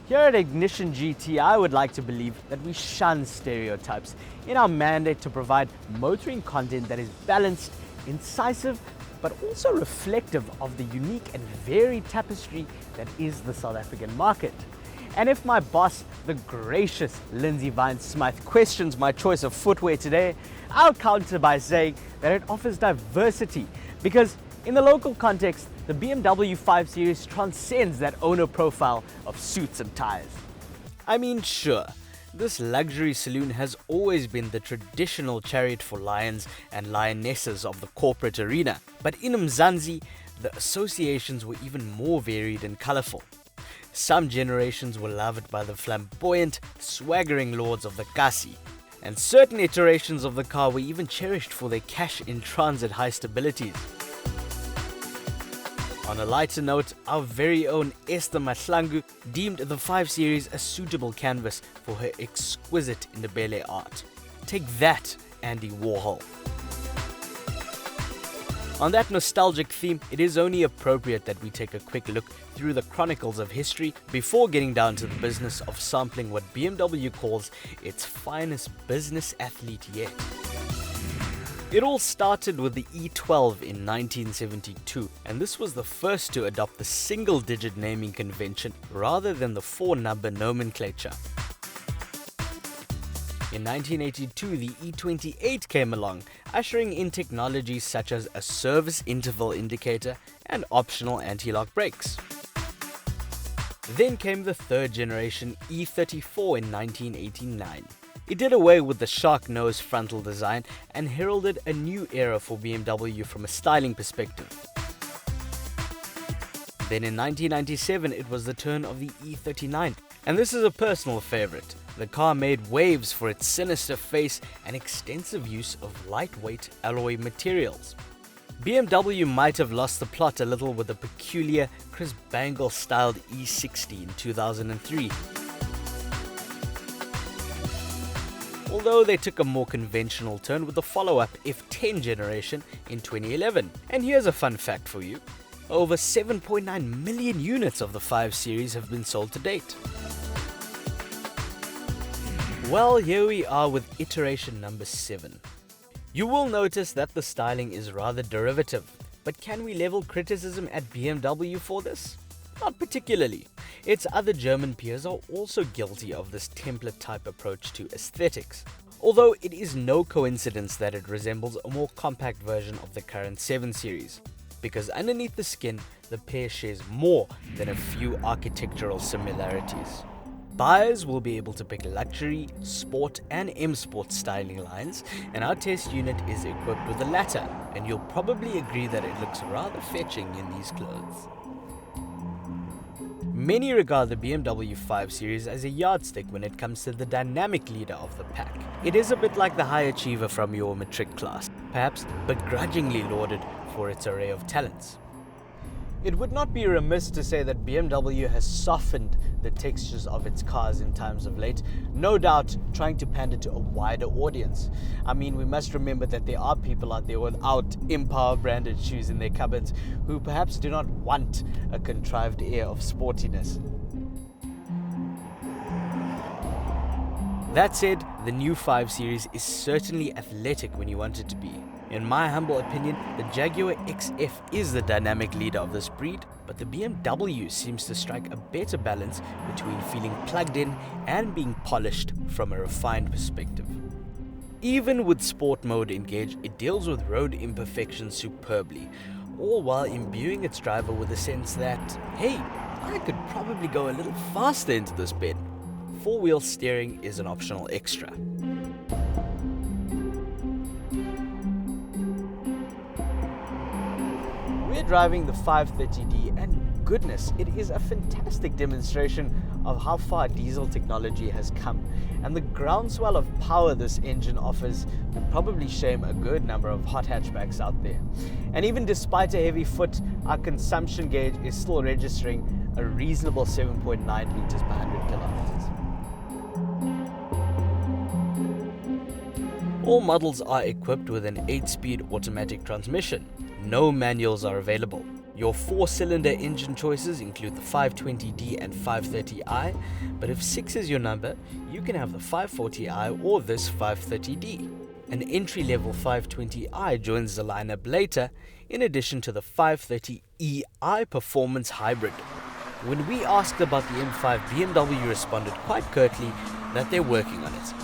Here at Ignition GT, I would like to believe that we shun stereotypes in our mandate to provide motoring content that is balanced, incisive, but also reflective of the unique and varied tapestry that is the South African market. And if my boss, the gracious Lindsay Vine-Smythe, questions my choice of footwear today, I'll counter by saying that it offers diversity, because in the local context, the BMW 5 Series transcends that owner profile of suits and ties. I mean, sure, this luxury saloon has always been the traditional chariot for lions and lionesses of the corporate arena, but in Mzansi, the associations were even more varied and colourful. Some generations were loved by the flamboyant, swaggering lords of the Kasi, and certain iterations of the car were even cherished for their cash-in-transit high stabilities. On a lighter note, our very own Esther Mahlangu deemed the 5 Series a suitable canvas for her exquisite Ndebele art. Take that, Andy Warhol. On that nostalgic theme, it is only appropriate that we take a quick look through the chronicles of history before getting down to the business of sampling what BMW calls its finest business athlete yet. It all started with the E12 in 1972, and this was the first to adopt the single-digit naming convention rather than the 4-number nomenclature. In 1982, the E28 came along, ushering in technologies such as a service interval indicator and optional anti-lock brakes. Then came the third generation E34 in 1989. It did away with the shark nose frontal design and heralded a new era for BMW from a styling perspective. Then in 1997, it was the turn of the E39, and this is a personal favorite. The car made waves for its sinister face and extensive use of lightweight alloy materials. BMW might have lost the plot a little with the peculiar Chris Bangle-styled E60 in 2003. Although they took a more conventional turn with the follow-up F10 generation in 2011. And here's a fun fact for you. Over 7.9 million units of the 5 Series have been sold to date. Well, here we are with iteration number 7. You will notice that the styling is rather derivative, but can we level criticism at BMW for this? Not particularly. Its other German peers are also guilty of this template-type approach to aesthetics. Although it is no coincidence that it resembles a more compact version of the current 7 Series, because underneath the skin, the pair shares more than a few architectural similarities. Buyers will be able to pick luxury, sport and M-Sport styling lines, and our test unit is equipped with the latter, and you'll probably agree that it looks rather fetching in these clothes. Many regard the BMW 5 Series as a yardstick when it comes to the dynamic leader of the pack. It is a bit like the high achiever from your matric class, perhaps begrudgingly lauded for its array of talents. It would not be remiss to say that BMW has softened the textures of its cars in times of late, no doubt trying to pander to a wider audience. I mean, we must remember that there are people out there without Empower branded shoes in their cupboards who perhaps do not want a contrived air of sportiness. That said, the new 5 Series is certainly athletic when you want it to be. In my humble opinion, the Jaguar XF is the dynamic leader of this breed, but the BMW seems to strike a better balance between feeling plugged in and being polished from a refined perspective. Even with sport mode engaged, it deals with road imperfections superbly, all while imbuing its driver with a sense that, hey, I could probably go a little faster into this bend. 4-wheel steering is an optional extra. We're driving the 530D, and goodness, it is a fantastic demonstration of how far diesel technology has come, and the groundswell of power this engine offers would probably shame a good number of hot hatchbacks out there. And even despite a heavy foot, our consumption gauge is still registering a reasonable 7.9 liters per 100 kilometers. All models are equipped with an 8-speed automatic transmission. No manuals are available. Your 4-cylinder engine choices include the 520D and 530i, but if 6 is your number, you can have the 540i or this 530D. An entry-level 520i joins the lineup later, in addition to the 530ei Performance Hybrid. When we asked about the M5, BMW responded quite curtly that they're working on it.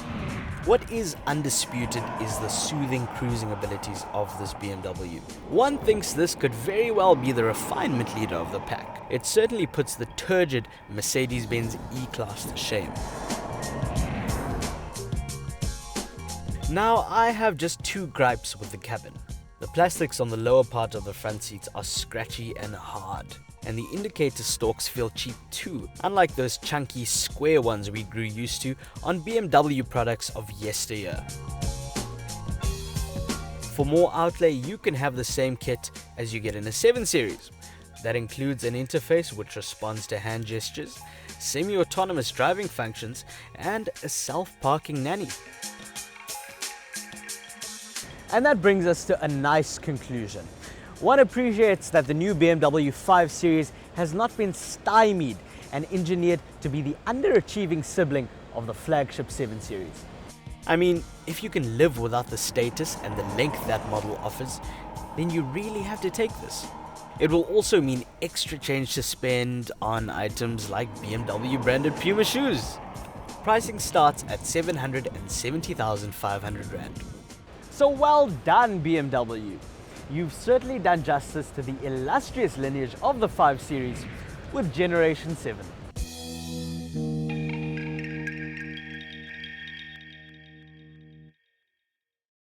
What is undisputed is the soothing cruising abilities of this BMW. One thinks this could very well be the refinement leader of the pack. It certainly puts the turgid Mercedes-Benz E-Class to shame. Now, I have just 2 gripes with the cabin. The plastics on the lower part of the front seats are scratchy and hard, and the indicator stalks feel cheap too, unlike those chunky square ones we grew used to on BMW products of yesteryear. For more outlay, you can have the same kit as you get in a 7 Series. That includes an interface which responds to hand gestures, semi-autonomous driving functions, and a self-parking nanny. And that brings us to a nice conclusion. One appreciates that the new BMW 5 Series has not been stymied and engineered to be the underachieving sibling of the flagship 7 Series. I mean, if you can live without the status and the length that model offers, then you really have to take this. It will also mean extra change to spend on items like BMW branded Puma shoes. Pricing starts at 770,500 Rand. So well done, BMW. You've certainly done justice to the illustrious lineage of the 5 Series with Generation 7.